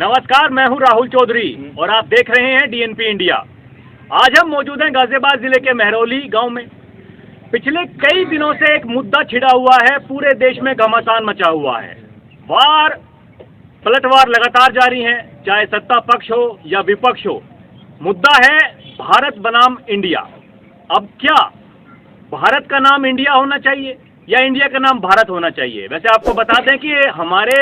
नमस्कार, मैं हूं राहुल चौधरी और आप देख रहे हैं डीएनपी इंडिया। आज हम मौजूद हैं गाजियाबाद जिले के महरौली गांव में। पिछले कई दिनों से एक मुद्दा छिड़ा हुआ है, पूरे देश में घमासान मचा हुआ है। वार पलटवार लगातार जारी हैं, चाहे सत्ता पक्ष हो या विपक्ष हो। मुद्दा है भारत बनाम इंडिया। अब क्या भारत का नाम इंडिया होना चाहिए या इंडिया का नाम भारत होना चाहिए? वैसे आपको बता दें कि हमारे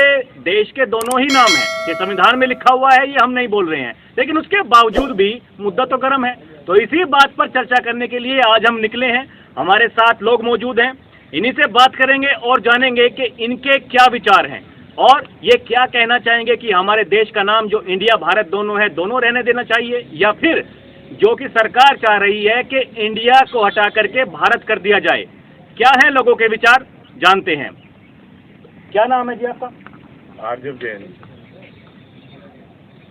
देश के दोनों ही नाम हैं, ये संविधान में लिखा हुआ है, ये हम नहीं बोल रहे हैं, लेकिन उसके बावजूद भी मुद्दा तो गर्म है। तो इसी बात पर चर्चा करने के लिए आज हम निकले हैं। हमारे साथ लोग मौजूद हैं, इन्हीं से बात करेंगे और जानेंगे कि इनके क्या विचार हैं और ये क्या कहना चाहेंगे कि हमारे देश का नाम जो इंडिया भारत दोनों है, दोनों रहने देना चाहिए या फिर जो कि सरकार चाह रही है कि इंडिया को हटा करके भारत कर दिया जाए। क्या है लोगों के विचार, जानते हैं। क्या नाम है जी आपका? आरजव जैन।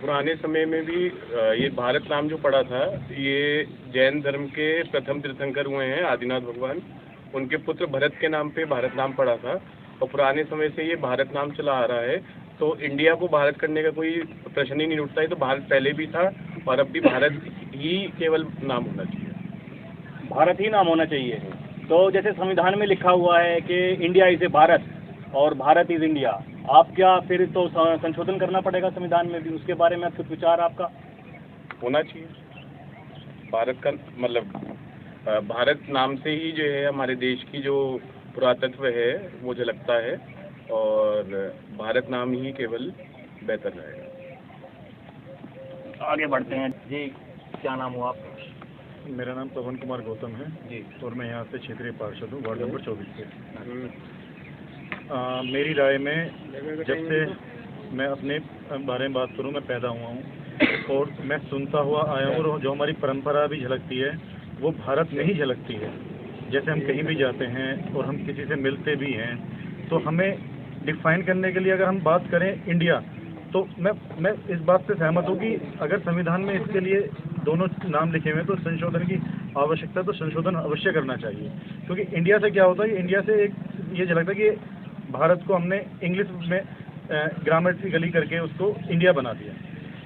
पुराने समय में भी ये भारत नाम जो पड़ा था, ये जैन धर्म के प्रथम तीर्थंकर हुए हैं आदिनाथ भगवान, उनके पुत्र भरत के नाम पे भारत नाम पड़ा था और पुराने समय से ये भारत नाम चला आ रहा है। तो इंडिया को भारत करने का कोई प्रश्न ही नहीं उठता है। तो भारत पहले भी था और अब भी भारत ही केवल नाम होना चाहिए। भारत ही नाम होना चाहिए। तो जैसे संविधान में लिखा हुआ है कि इंडिया इज ए भारत और भारत इज इंडिया, आप क्या फिर तो संशोधन करना पड़ेगा संविधान में भी? उसके बारे में कुछ विचार आपका? होना चाहिए। भारत का मतलब भारत नाम से ही जो है हमारे देश की जो पुरातत्व है वो झलकता है और भारत नाम ही केवल बेहतर रहेगा। आगे बढ़ते हैं जी। क्या नाम हुआ आपका? मेरा नाम पवन कुमार गौतम है जी और मैं यहाँ से क्षेत्रीय पार्षद हूँ, वार्ड नंबर 24 से। मेरी राय में जब से मैं अपने बारे में बात करूँ, मैं पैदा हुआ हूँ और मैं सुनता हुआ आया हूँ और जो हमारी परंपरा भी झलकती है वो भारत में ही झलकती है। जैसे हम कहीं भी जाते हैं और हम किसी से मिलते भी हैं तो हमें डिफाइन करने के लिए अगर हम बात करें इंडिया, तो मैं इस बात से सहमत हूँ कि अगर संविधान में इसके लिए दोनों नाम लिखे हुए हैं तो संशोधन की आवश्यकता, तो संशोधन अवश्य करना चाहिए। क्योंकि इंडिया से क्या होता है कि इंडिया से एक ये झलकता है कि भारत को हमने इंग्लिश में ग्रामेटिकली करके उसको इंडिया बना दिया।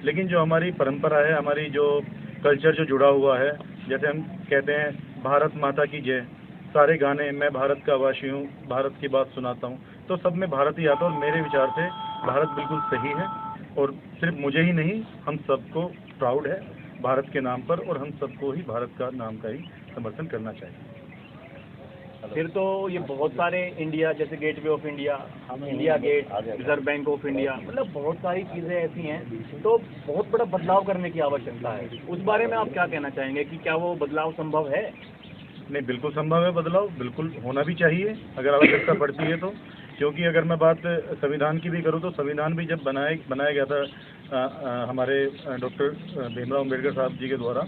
लेकिन जो हमारी परंपरा है, हमारी जो कल्चर जो जुड़ा हुआ है, जैसे हम कहते हैं भारत माता की जय, सारे गाने मैं भारत का वासी हूँ, भारत की बात सुनाता हूँ, तो सब में भारत ही आता है। और मेरे विचार से भारत बिल्कुल सही है और सिर्फ मुझे ही नहीं, हम सबको प्राउड है भारत के नाम पर और हम सबको ही भारत का नाम का ही समर्थन करना चाहिए। फिर तो ये बहुत सारे इंडिया, जैसे Gateway of India, India Gate, Reserve Bank of India, मतलब बहुत सारी चीज़ें ऐसी हैं, तो बहुत बड़ा बदलाव करने की आवश्यकता है। उस बारे में आप क्या कहना चाहेंगे कि क्या वो बदलाव संभव है? नहीं, बिल्कुल संभव है बदलाव, बिल्कुल होना भी चाहिए अगर आवश्यकता पड़ती है तो। क्योंकि अगर मैं बात संविधान की भी करूँ तो संविधान भी जब बनाया गया था हमारे डॉक्टर भीमराव अम्बेडकर साहब जी के द्वारा,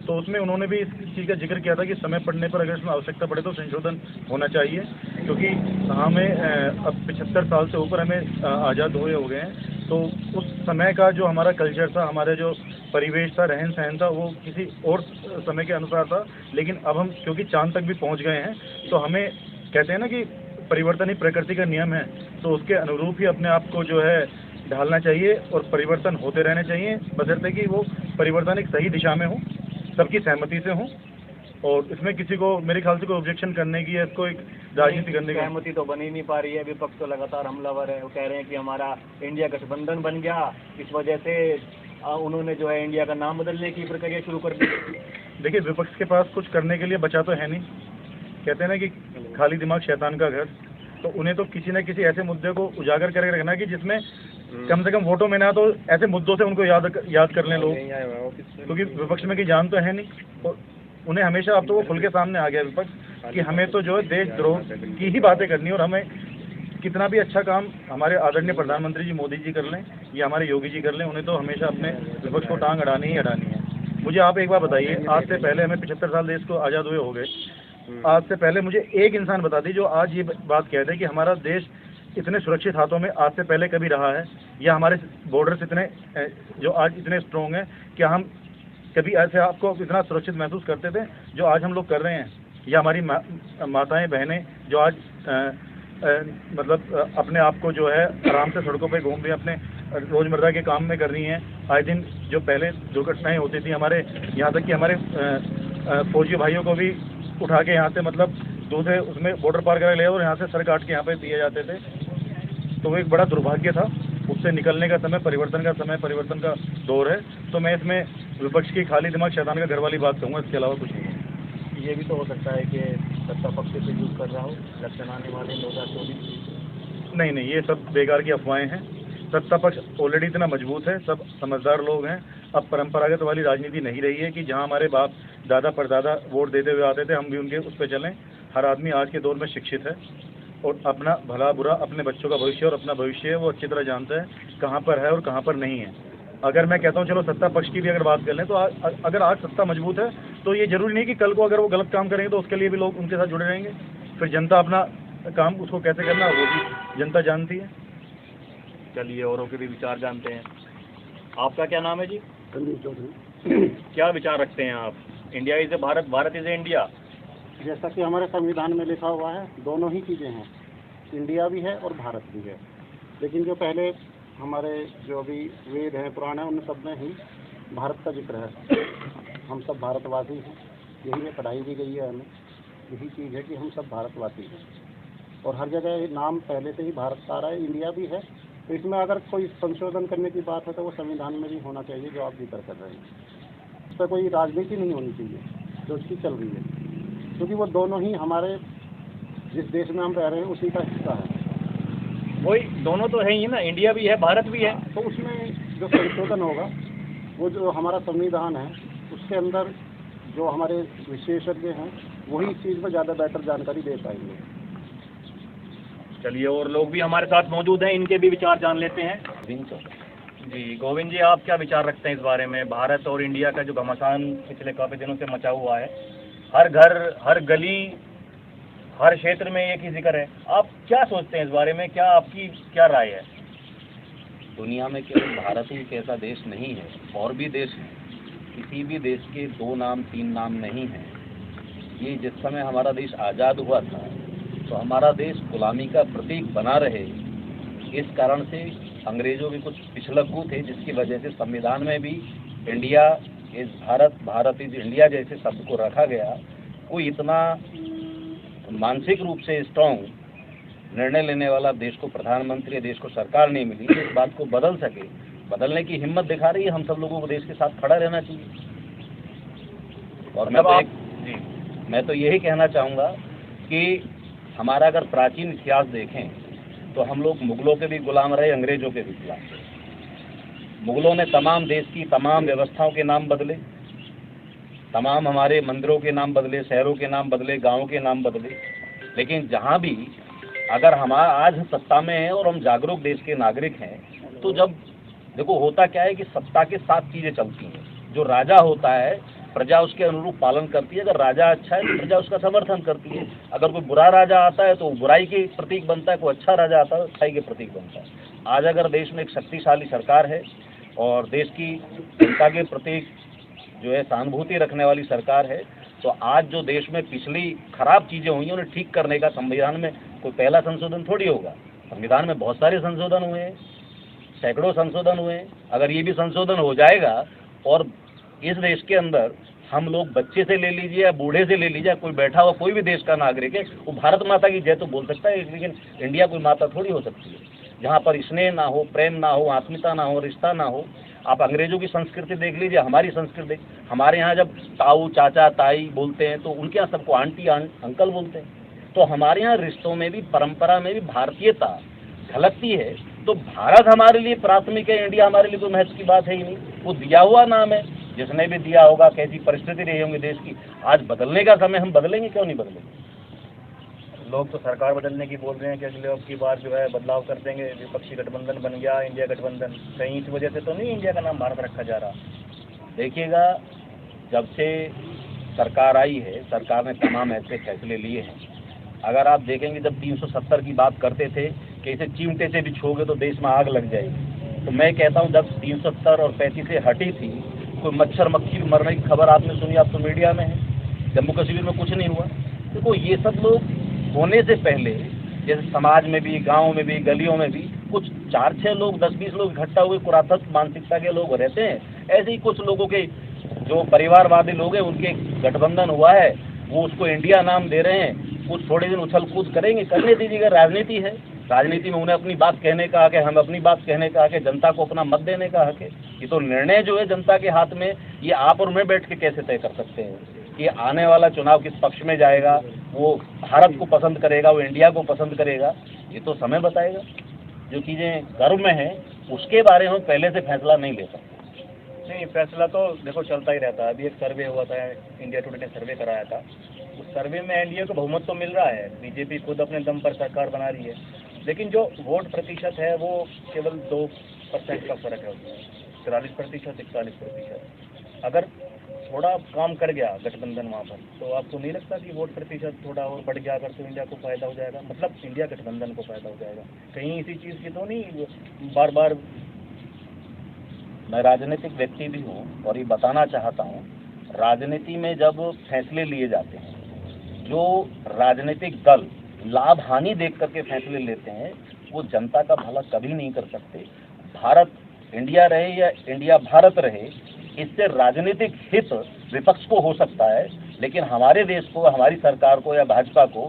तो उसमें उन्होंने भी इस चीज़ का जिक्र किया था कि समय पड़ने पर अगर इसमें आवश्यकता पड़े तो संशोधन होना चाहिए। क्योंकि हमें अब 75 साल से ऊपर हमें आज़ाद हुए हो गए हैं, तो उस समय का जो हमारा कल्चर था, हमारे जो परिवेश था, रहन सहन था, वो किसी और समय के अनुसार था। लेकिन अब हम क्योंकि चांद तक भी पहुँच गए हैं, तो हमें कहते हैं ना कि परिवर्तन ही प्रकृति का नियम है, तो उसके अनुरूप ही अपने आप को जो है ढालना चाहिए और परिवर्तन होते रहने चाहिए, बशर्ते कि वो परिवर्तन एक सही दिशा में हो, सबकी सहमति से हो और इसमें किसी को मेरे ख्याल से कोई ऑब्जेक्शन करने की या इसको एक राजनीति करने की सहमति तो बन ही नहीं पा रही है। विपक्ष तो लगातार हमलावर है, वो कह रहे हैं कि हमारा इंडिया गठबंधन बन गया, इस वजह से उन्होंने जो है इंडिया का नाम बदलने की प्रक्रिया शुरू कर दी। देखिए, विपक्ष के पास कुछ करने के लिए बचा तो है नहीं। कहते हैं ना कि खाली दिमाग शैतान का घर, तो उन्हें तो किसी न किसी ऐसे मुद्दे को उजागर करके रखना कि जिसमें कम से कम वोटों में ना तो ऐसे मुद्दों से उनको याद कर लें लोग, क्योंकि विपक्ष में की जान तो है नहीं। और उन्हें हमेशा अब तो वो खुल के सामने आ गया विपक्ष कि हमें तो जो है देशद्रोह की ही बातें करनी, और हमें कितना भी अच्छा काम हमारे आदरणीय प्रधानमंत्री जी मोदी जी कर लें या हमारे योगी जी कर लें, उन्हें तो हमेशा अपने विपक्ष को टांग अड़ानी ही अड़ानी है। मुझे आप एक बार बताइए, आज से पहले हमें 75 साल देश को आज़ाद हुए हो गए, आज से पहले मुझे एक इंसान बता दी जो आज ये बात कहते हैं कि हमारा देश इतने सुरक्षित हाथों में आज से पहले कभी रहा है, या हमारे बॉर्डर्स इतने जो आज इतने स्ट्रॉन्ग हैं, क्या हम कभी ऐसे आपको इतना सुरक्षित महसूस करते थे जो आज हम लोग कर रहे हैं? या हमारी माताएं बहनें जो आज मतलब अपने आप को जो है आराम से सड़कों पे घूम रही हैं, अपने रोज़मर्रा के काम में कर रही हैं। आए दिन जो पहले दुर्घटनाएं होती थी हमारे यहाँ तक कि हमारे फौजी भाइयों को भी उठा के यहाँ से मतलब दूसरे उसमें बॉर्डर पार करा ले और यहाँ से सर काट के यहाँ पे दिए जाते थे, तो वो एक बड़ा दुर्भाग्य था। उससे निकलने का समय परिवर्तन का दौर है। तो मैं इसमें विपक्ष की खाली दिमाग शैतान का घर वाली बात कहूँगा, इसके अलावा कुछ नहीं। ये भी तो हो सकता है कि सत्ता पक्ष से यूज कर रहा हो इलेक्शन आने वाले 2024। नहीं, ये सब बेकार की अफवाहें हैं। सत्ता पक्ष ऑलरेडी इतना मजबूत है, सब समझदार लोग हैं। अब परंपरागत वाली राजनीति नहीं रही है कि जहां हमारे बाप दादा परदादा वोट देते हुए आते थे, हम भी उनके उस पर चलें। हर आदमी आज के दौर में शिक्षित है और अपना भला बुरा, अपने बच्चों का भविष्य और अपना भविष्य है वो अच्छी तरह जानता है कहाँ पर है और कहाँ पर नहीं है। अगर मैं कहता हूँ चलो सत्ता पक्ष की भी अगर बात कर लें, तो अगर आज सत्ता मजबूत है तो ये जरूरी नहीं कि कल को अगर वो गलत काम करेंगे तो उसके लिए भी लोग उनके साथ जुड़े रहेंगे। फिर जनता अपना काम उसको कैसे करना वो भी जनता जानती है। चलिए औरों के भी विचार जानते हैं। आपका क्या नाम है जी? संदीप चौधरी। क्या विचार रखते हैं आप? India is a Bharat, Bharat is a India. जैसा कि हमारे संविधान में लिखा हुआ है, दोनों ही चीज़ें हैं, इंडिया भी है और भारत भी है। लेकिन जो पहले हमारे जो भी वेद हैं, पुराण हैं, उन सब में ही भारत का जिक्र है। हम सब भारतवासी हैं, यही है, पढ़ाई भी गई है हमें, यही चीज़ है कि हम सब भारतवासी हैं। और हर जगह नाम पहले से ही भारत का आ रहा है, इंडिया भी है। तो इसमें अगर कोई संशोधन करने की बात है तो वो संविधान में भी होना चाहिए, जो आप जिक्र कर रहे हैं। इस पर कोई राजनीति नहीं होनी चाहिए जो उसकी चल रही है, क्योंकि वो दोनों ही हमारे जिस देश में हम रह रहे हैं उसी का हिस्सा है। वही दोनों तो है ही ना, इंडिया भी है भारत भी है। तो उसमें जो संशोधन होगा वो जो हमारा संविधान है उसके अंदर जो हमारे विशेषज्ञ हैं वही इस चीज़ में ज़्यादा बेहतर जानकारी दे पाएंगे। चलिए और लोग भी हमारे साथ मौजूद हैं, इनके भी विचार जान लेते हैं। जी गोविंद जी, आप क्या विचार रखते हैं इस बारे में? भारत और इंडिया का जो घमासान पिछले काफ़ी दिनों से मचा हुआ है, हर घर, हर गली, हर क्षेत्र में एक ही जिक्र है। आप क्या सोचते हैं इस बारे में? क्या आपकी क्या राय है? दुनिया में केवल भारत ही एक ऐसा देश नहीं है, और भी देश हैं। किसी भी देश के 2 नाम 3 नाम नहीं हैं। ये जिस समय हमारा देश आज़ाद हुआ था तो हमारा देश गुलामी का प्रतीक बना रहे, इस कारण से अंग्रेजों के कुछ पिछलग्गू थे, जिसकी वजह से संविधान में भी India is Bharat, Bharat is India जैसे शब्द को रखा गया। कोई इतना मानसिक रूप से स्ट्रॉन्ग निर्णय लेने वाला देश को प्रधानमंत्री, देश को सरकार नहीं मिली जो इस बात को बदल सके। बदलने की हिम्मत दिखा रही है। हम सब लोगों को देश के साथ खड़ा रहना चाहिए। और मैं तो यही कहना चाहूँगा कि हमारा अगर प्राचीन इतिहास देखें तो हम लोग मुगलों के भी गुलाम रहे, अंग्रेजों के भी गुलाम रहे। मुगलों ने तमाम देश की तमाम व्यवस्थाओं के नाम बदले, तमाम हमारे मंदिरों के नाम बदले, शहरों के नाम बदले, गाँव के नाम बदले। लेकिन जहाँ भी अगर हम आज सत्ता में हैं और हम जागरूक देश के नागरिक हैं, तो जब देखो होता क्या है कि सत्ता के 7 चीज़ें चलती हैं। जो राजा होता है प्रजा उसके अनुरूप पालन करती है। अगर राजा अच्छा है तो प्रजा उसका समर्थन करती है। अगर कोई बुरा राजा आता है तो बुराई के प्रतीक बनता है, कोई अच्छा राजा आता है तो अच्छाई के प्रतीक बनता है। आज अगर देश में एक शक्तिशाली सरकार है और देश की जनता के प्रति जो है सहानुभूति रखने वाली सरकार है, तो आज जो देश में पिछली खराब चीज़ें हुई हैं उन्हें ठीक करने का संविधान में कोई पहला संशोधन थोड़ी होगा। संविधान में बहुत सारे संशोधन हुए हैं, सैकड़ों संशोधन हुए हैं। अगर ये भी संशोधन हो जाएगा और इस देश के अंदर हम लोग बच्चे से ले लीजिए या बूढ़े से ले लीजिए, कोई बैठा हुआ कोई भी देश का नागरिक है, वो भारत माता की जय तो बोल सकता है, लेकिन इंडिया कोई माता थोड़ी हो सकती है जहाँ पर स्नेह ना हो, प्रेम ना हो, आत्मीयता ना हो, रिश्ता ना हो। आप अंग्रेजों की संस्कृति देख लीजिए, हमारी संस्कृति। हमारे यहाँ जब ताऊ, चाचा, ताई बोलते हैं तो उनके यहाँ सबको आंटी, अंकल बोलते हैं। तो हमारे यहाँ रिश्तों में भी, परंपरा में भी भारतीयता झलकती है। तो भारत हमारे लिए प्राथमिक है, इंडिया हमारे लिए कोई महत्व की बात है ही नहीं। वो दिया हुआ नाम है, जिसने भी दिया होगा, कैसी परिस्थिति रही होंगी देश की, आज बदलने का समय, हम बदलेंगे, क्यों नहीं बदलेंगे? लोग तो सरकार बदलने की बोल रहे हैं कि अगले अब की बार जो है बदलाव कर देंगे, विपक्षी गठबंधन बन गया, इंडिया गठबंधन। कहीं इस वजह से तो नहीं इंडिया का नाम भारत रखा जा रहा? देखिएगा, जब से सरकार आई है, सरकार ने तमाम ऐसे फैसले लिए हैं। अगर आप देखेंगे, जब 370 की बात करते थे कि इसे चिमटे से भी छूओगे तो देश में आग लग जाएगी, तो मैं कहता हूँ जब 370 और 35 से हटी थी, कोई मच्छर मक्खी मरने की खबर आपने सुनी? आप तो मीडिया में है। जम्मू कश्मीर में कुछ नहीं हुआ। देखो, ये सब लोग होने से पहले जैसे समाज में भी, गांव में भी, गलियों में भी कुछ 4-6 लोग, 10-20 लोग इकट्ठा हुए कुरासत मानसिकता के लोग रहते हैं। ऐसे ही कुछ लोगों के जो परिवारवादी लोग हैं उनके गठबंधन हुआ है, वो उसको इंडिया नाम दे रहे हैं। कुछ थोड़े दिन उछल कूद करेंगे, करने दीजिएगा, राजनीति है। राजनीति में उन्हें अपनी बात कहने का हक है, हम अपनी बात कहने का हक है, जनता को अपना मत देने का हक है। ये तो निर्णय जो है जनता के हाथ में, ये आप और मैं बैठ के कैसे तय कर सकते हैं कि आने वाला चुनाव किस पक्ष में जाएगा, वो भारत को पसंद करेगा, वो इंडिया को पसंद करेगा, ये तो समय बताएगा। जो चीज़ें गर्भ में हैं उसके बारे में पहले से फैसला नहीं ले सकते। नहीं, फैसला तो देखो चलता ही रहता है। अभी एक सर्वे हुआ था, इंडिया टुडे ने सर्वे कराया था। उस सर्वे में एनडीए को बहुमत तो मिल रहा है, बीजेपी खुद अपने दम पर सरकार बना रही है, लेकिन जो वोट प्रतिशत है वो केवल 2% का फर्क है उसमें, 43%, 41%। अगर थोड़ा काम कर गया गठबंधन वहाँ पर, तो आपको नहीं लगता कि वोट प्रतिशत थोड़ा और बढ़ गया अगर, तो इंडिया को फायदा हो जाएगा, मतलब इंडिया गठबंधन को फायदा हो जाएगा? कहीं इसी चीज़ की तो नहीं बार बार। मैं राजनीतिक व्यक्ति भी हूँ और ये बताना चाहता हूँ, राजनीति में जब फैसले लिए जाते हैं, जो राजनीतिक दल लाभ हानि देख करके फैसले लेते हैं, वो जनता का भला कभी नहीं कर सकते। भारत इंडिया रहे या इंडिया भारत रहे, इससे राजनीतिक हित विपक्ष को हो सकता है, लेकिन हमारे देश को, हमारी सरकार को या भाजपा को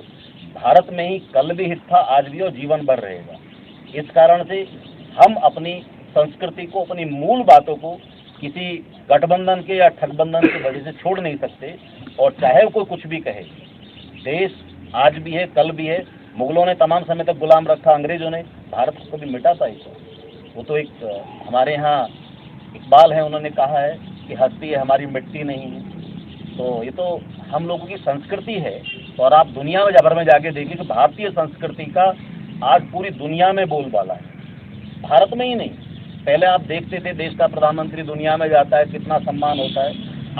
भारत में ही कल भी हित था, आज भी और जीवन भर रहेगा। इस कारण से हम अपनी संस्कृति को, अपनी मूल बातों को किसी गठबंधन के या ठगबंधन की वजह से छोड़ नहीं सकते। और चाहे कोई कुछ भी कहे, देश आज भी है, कल भी है। मुगलों ने तमाम समय तक गुलाम रखा, अंग्रेजों ने, भारत को कभी मिटा पाई तो वो तो एक हमारे यहाँ इकबाल है, उन्होंने कहा है कि हस्ती है हमारी मिट्टी नहीं है। तो ये तो हम लोगों की संस्कृति है। और आप दुनिया में भर में जाके देखिए कि भारतीय संस्कृति का आज पूरी दुनिया में बोलबाला है, भारत में ही नहीं। पहले आप देखते थे देश का प्रधानमंत्री दुनिया में जाता है, कितना सम्मान होता है।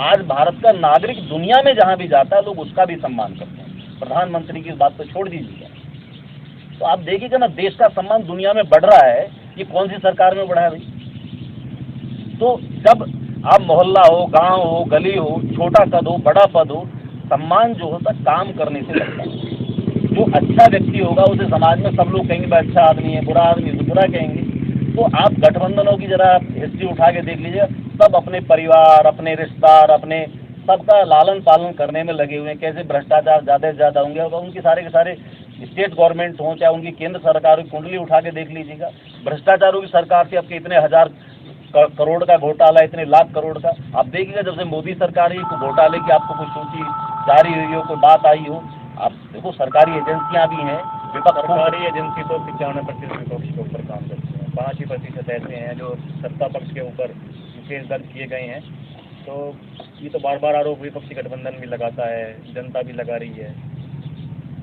आज भारत का नागरिक दुनिया में जहाँ भी जाता है, लोग उसका भी सम्मान करते हैं। प्रधानमंत्री की इस बात को छोड़ दीजिएगा, तो आप देखिएगा ना, देश का सम्मान दुनिया में बढ़ रहा है। ये कौन सी सरकार में बढ़ा है भाई? तो जब आप मोहल्ला हो, गांव हो, गली हो, छोटा पद हो, बड़ा पद हो, सम्मान जो होता काम करने से लगता है। जो अच्छा व्यक्ति होगा उसे समाज में सब लोग कहेंगे भाई अच्छा आदमी है, बुरा आदमी तो बुरा कहेंगे। तो आप गठबंधनों की जरा हिस्ट्री उठा के देख लीजिए, सब अपने परिवार, अपने रिश्तेदार, अपने सबका लालन पालन करने में लगे हुए हैं। कैसे भ्रष्टाचार ज़्यादा से ज़्यादा होंगे, और उनके सारे के सारे स्टेट गवर्नमेंट हों चाहे उनकी केंद्र सरकार की कुंडली उठा के देख लीजिएगा। भ्रष्टाचारों की सरकार थी, आपके इतने हज़ार करोड़ का घोटाला, इतने लाख करोड़ का। आप देखिएगा जब से मोदी सरकार है, कोई घोटाले की आपको कोई सूची जारी हुई हो, कोई बात आई हो। आप देखो सरकारी एजेंसियां भी हैं, सरकारी एजेंसी तो 95% विपक्ष के ऊपर काम करती है, 5% ऐसे हैं जो सत्ता पक्ष के ऊपर केस दर्ज किए गए हैं। तो ये तो बार बार आरोप विपक्षी गठबंधन भी लगाता है, जनता भी लगा रही है।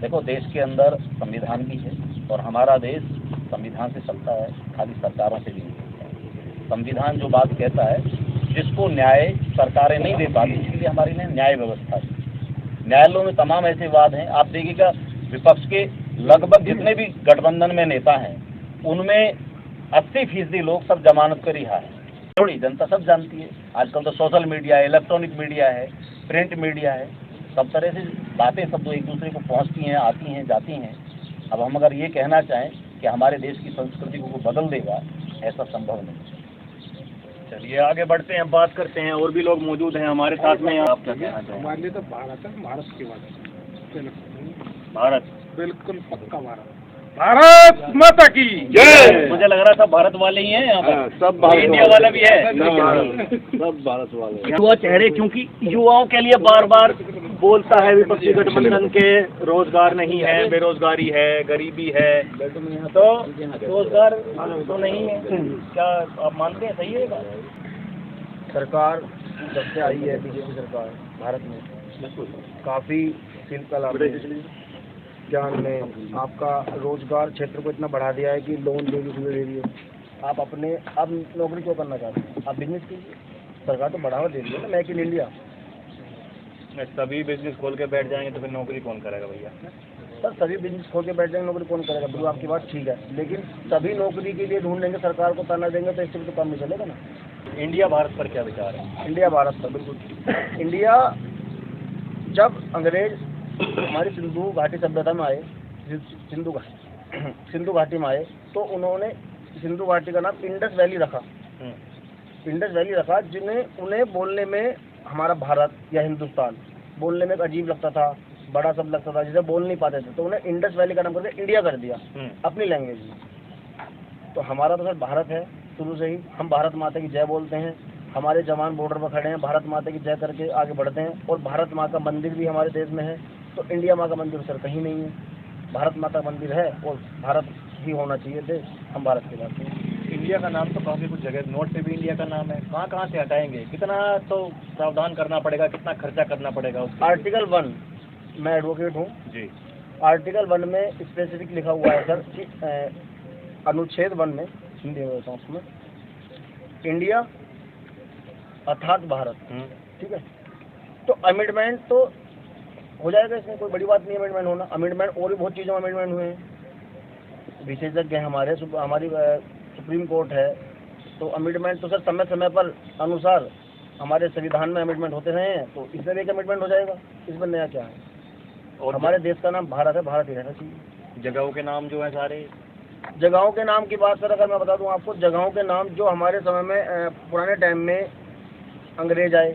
देखो देश के अंदर संविधान भी है और हमारा देश संविधान से चलता है, खाली सरकारों से भी नहीं चलता है। संविधान जो बात कहता है, जिसको न्याय सरकारें नहीं दे पाती, इसलिए हमारी न्याय व्यवस्था है। न्यायालयों में तमाम ऐसे वाद हैं। आप देखिएगा विपक्ष के लगभग जितने भी गठबंधन में नेता हैं, उनमें 80% लोग सब जमानत पर रिहा है। थोड़ी जनता सब जानती है, आजकल तो सोशल मीडिया है, इलेक्ट्रॉनिक मीडिया है, प्रिंट मीडिया है, सब तरह से बातें सब तो एक दूसरे को पहुंचती हैं, आती हैं, जाती हैं। अब हम अगर ये कहना चाहें कि हमारे देश की संस्कृति को बदल देगा, ऐसा संभव नहीं। चलिए आगे बढ़ते हैं, बात करते हैं। और भी लोग मौजूद हैं हमारे साथ में। आप क्या कहना चाहेंगे? हमारे लिए तो भारत है, भारत की बात है। भारत बिल्कुल पक्का भारत। भारत माता की जय। मुझे लग रहा था भारत वाले ही हैं यहाँ पर, सब इंडिया वाला भी है, सब भारत वाले। युवा चेहरे, क्योंकि युवाओं के लिए बार बार बोलता है विपक्षी गठबंधन के रोजगार नहीं है, बेरोजगारी है, गरीबी है, तो रोजगार तो नहीं है। क्या आप मानते हैं सही है ये बात? सरकार जब से आई है बीजेपी सरकार भारत में, काफ़ी शिल्पकला में, ज्ञान में, आपका रोजगार क्षेत्र को इतना बढ़ा दिया है कि लोन दे रही है। आप अपने अब नौकरी क्यों करना चाहते हैं? आप बिजनेस कीजिए, सरकार तो बढ़ावा दे रही है ना, मेक इन इंडिया। सभी बिजनेस खोल के बैठ जाएंगे तो फिर नौकरी कौन करेगा भैया? सर सभी बिजनेस खोल के बैठ जाएंगे, नौकरी कौन करेगा? बिल्कुल आपकी बात ठीक है, लेकिन सभी नौकरी के लिए ढूंढेंगे, सरकार को ताना देंगे, तो इससे भी तो काम नहीं चलेगा ना। इंडिया भारत पर क्या विचार है? इंडिया भारत पर बिल्कुल। इंडिया जब अंग्रेज हमारी सिंधु घाटी सभ्यता में आए, सिंधु घाटी सिंधु घाटी में आए तो उन्होंने सिंधु घाटी का नाम इंडस वैली रखा। इंडस वैली रखा, जिन्हें उन्हें बोलने में हमारा भारत या हिंदुस्तान बोलने में अजीब लगता था, बड़ा सब लगता था, जिसे बोल नहीं पाते थे, तो उन्हें इंडस वैली का नाम करके इंडिया कर दिया अपनी लैंग्वेज में। तो हमारा तो सर भारत है शुरू से ही, हम भारत माता की जय बोलते हैं, हमारे जवान बॉर्डर पर खड़े हैं, भारत माता की जय करके आगे बढ़ते हैं, और भारत माँ का मंदिर भी हमारे देश में है। तो इंडिया माँ का मंदिर सर कहीं नहीं है, भारत माता का मंदिर है और भारत ही होना चाहिए देश, हम भारत की बात करें। इंडिया का नाम तो काफ़ी कुछ जगह नोट पे भी इंडिया का नाम है, कहाँ से हटाएंगे, कितना तो प्रावधान करना पड़ेगा, कितना खर्चा करना पड़ेगा उसके? आर्टिकल 1, मैं एडवोकेट हूँ जी, आर्टिकल 1 में स्पेसिफिक लिखा हुआ है सर कि अनुच्छेद 1 में, हिंदी में बताऊँ उसमें, इंडिया अर्थात भारत, ठीक है। तो अमेंडमेंट तो हो जाएगा, इसमें कोई बड़ी बात नहीं अमेंडमेंट होना। अमेंडमेंट और भी बहुत चीज़ों में अमेंडमेंट हुए हैं, विशेषज्ञ हमारे हमारी सुप्रीम कोर्ट है, तो अमेंडमेंट तो सर समय समय पर अनुसार हमारे संविधान में अमेंडमेंट होते रहे हैं, तो इसमें भी एक अमेंडमेंट हो जाएगा, इसमें नया क्या है। और हमारे देश का नाम भारत है, भारत ही रहना चाहिए। जगहों के नाम जो है सारे, जगहों के नाम की बात सर अगर मैं बता दूं आपको, जगहों के नाम जो हमारे समय में पुराने टाइम में अंग्रेज आए,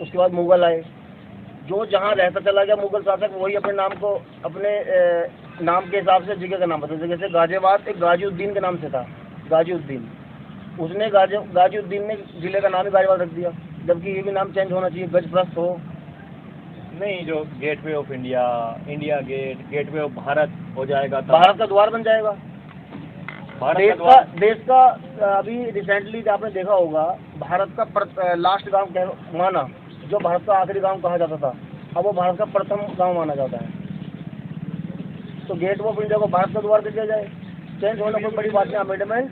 उसके बाद मुग़ल आए, जो जहाँ रहता चला गया मुग़ल शासक, वही अपने नाम को अपने नाम के हिसाब से जगह का नाम बदलते। जैसे गाजियाबाद एक गाजीउद्दीन के नाम से था, गाजीउद्दीन, उसने गाजीउद्दीन ने जिले का नाम ही गाजियाबाद रख दिया, जबकि ये भी नाम चेंज होना चाहिए, गजप्रस्थ हो। नहीं, जो Gateway of India, India Gate, Gateway of Bharat हो जाएगा, भारत का द्वार बन जाएगा। देश का अभी रिसेंटली आपने देखा होगा, भारत का लास्ट गांव माना, जो भारत का आखिरी गांव कहा जाता था, अब वो भारत का प्रथम गांव माना जाता है। तो गेट ऑफ इंडिया को भारत का द्वार दे दिया जाए, चेंज होना कोई बड़ी बात नहीं। अमेंडमेंट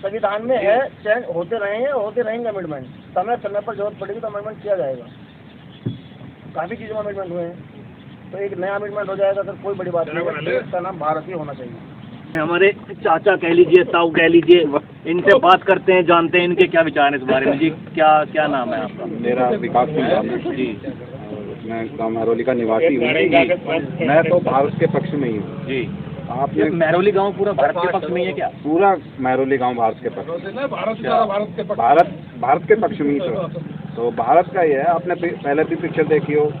संविधान में है, चेंज होते रहे हैं, होते रहेंगे अमेंडमेंट, समय समय पर जरूरत पड़ेगी तो अमेंडमेंट किया जाएगा। काफ़ी चीज़ों में अमेंडमेंट हुए हैं, तो एक नया अमेंडमेंट हो जाएगा सर, कोई बड़ी बात नहीं है, देश का नाम भारत ही होना चाहिए। हमारे चाचा कह लीजिए, ताऊ कह लीजिए, इनसे बात करते हैं, जानते हैं इनके क्या विचार है इस बारे में। जी, क्या नाम है आपका? मेरा विकास सिंह नाम है जी, मैं गाँव महरौली का निवासी हूँ। मैं तो भारत के पक्ष में ही हूँ जी। आपने महरौली गांव पूरा भारत के पक्ष में ही है क्या? पूरा महरौली गांव भारत के पक्ष, भारत के पक्ष में ही तो भारत का ही है। आपने पहले भी पिक्चर देखी हो,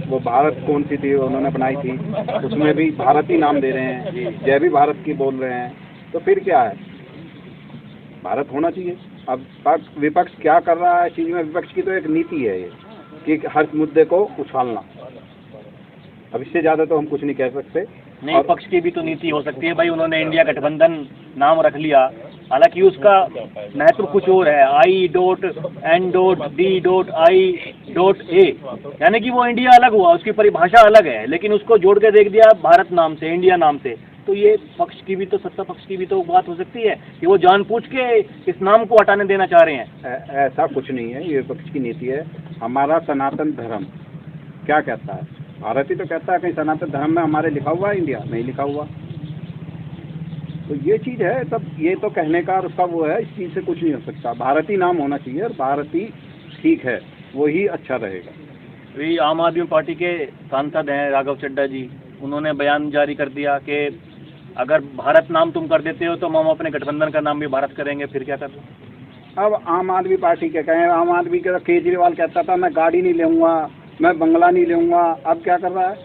वो भारत कौन सी थी उन्होंने बनाई थी, उसमें भी भारत ही नाम दे रहे हैं, जय भी भारत की बोल रहे हैं, तो फिर क्या है, भारत होना चाहिए। अब विपक्ष क्या कर रहा है चीज़ में, विपक्ष की तो एक नीति है ये कि हर मुद्दे को उछालना। अब इससे ज़्यादा तो हम कुछ नहीं कह सकते। नहीं, पक्ष की भी तो नीति हो सकती है भाई, उन्होंने इंडिया गठबंधन नाम रख लिया, हालांकि उसका महत्व कुछ और है, I.N.D.I.A, यानी कि वो इंडिया अलग हुआ, उसकी परिभाषा अलग है, लेकिन उसको जोड़ के देख दिया भारत नाम से, इंडिया नाम से। तो ये पक्ष की भी तो, सत्ता पक्ष की भी तो बात हो सकती है कि वो जानबूझ के इस नाम को हटाने देना चाह रहे हैं। ऐसा कुछ नहीं है, ये विपक्ष की नीति है। हमारा सनातन धर्म क्या कहता है, भारत ही तो कहता है, कहीं सनातन धर्म में हमारे लिखा हुआ है इंडिया? नहीं लिखा हुआ। तो ये चीज़ है, तब ये तो कहने का उसका वो है, इस चीज़ से कुछ नहीं हो सकता। भारतीय नाम होना चाहिए और भारतीय ठीक है, वही अच्छा रहेगा। अभी आम आदमी पार्टी के सांसद हैं राघव चड्ढा जी, उन्होंने बयान जारी कर दिया कि अगर भारत नाम तुम कर देते हो तो हम अपने गठबंधन का नाम भी भारत करेंगे, फिर क्या कर? अब आम आदमी पार्टी के कहें, आम आदमी के केजरीवाल कहता था मैं गाड़ी नहीं लूँगा, मैं बंगला नहीं लूँगा, अब क्या कर रहा है?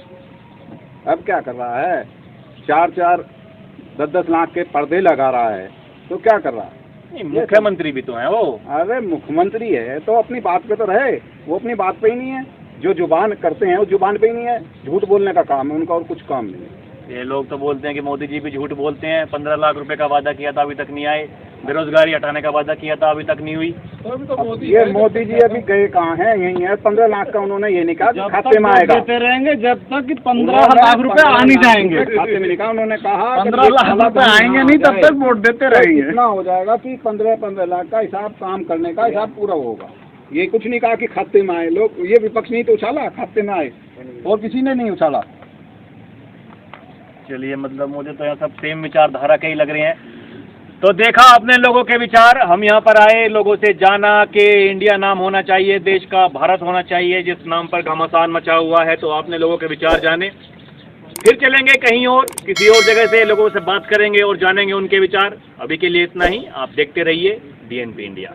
अब क्या कर रहा है? 4-4, 10-10 लाख के पर्दे लगा रहा है, तो क्या कर रहा है? मुख्यमंत्री भी तो हैं वो। अरे मुख्यमंत्री है तो अपनी बात पे तो रहे, वो अपनी बात पे ही नहीं है। जो जुबान करते हैं वो जुबान पे ही नहीं है, झूठ बोलने का काम है उनका और कुछ काम नहीं है। ये लोग तो बोलते हैं कि मोदी जी भी झूठ बोलते हैं, 15 लाख रुपए का वादा किया था अभी तक नहीं आए, बेरोजगारी हटाने का वादा किया था अभी तक नहीं हुई। ये मोदी जी अभी गए कहाँ हैं? यही है। 15 लाख का उन्होंने ये नहीं कहा खाते में आएगा, देते रहेंगे जब तक कि 15 लाख रुपए आ नहीं जाएंगे। खाते में नहीं कहा, उन्होंने कहा 15 लाख रुपए आएंगे नहीं तब तक वोट देते रहेंगे। इतना हो जाएगा कि 15 लाख का हिसाब, काम करने का हिसाब पूरा होगा। ये कुछ नहीं कहा कि खाते में आए। लोग, ये विपक्ष नहीं तो उछाला खाते में आए, और किसी ने नहीं उछाला। चलिए, मतलब मुझे तो यहाँ सब सेम विचारधारा के ही लग रहे हैं। तो देखा आपने लोगों के विचार, हम यहाँ पर आए, लोगों से जाना कि इंडिया नाम होना चाहिए, देश का भारत होना चाहिए, जिस नाम पर घमासान मचा हुआ है। तो आपने लोगों के विचार जाने। फिर चलेंगे कहीं और, किसी और जगह से लोगों से बात करेंगे और जानेंगे उनके विचार। अभी के लिए इतना ही। आप देखते रहिए DNP इंडिया।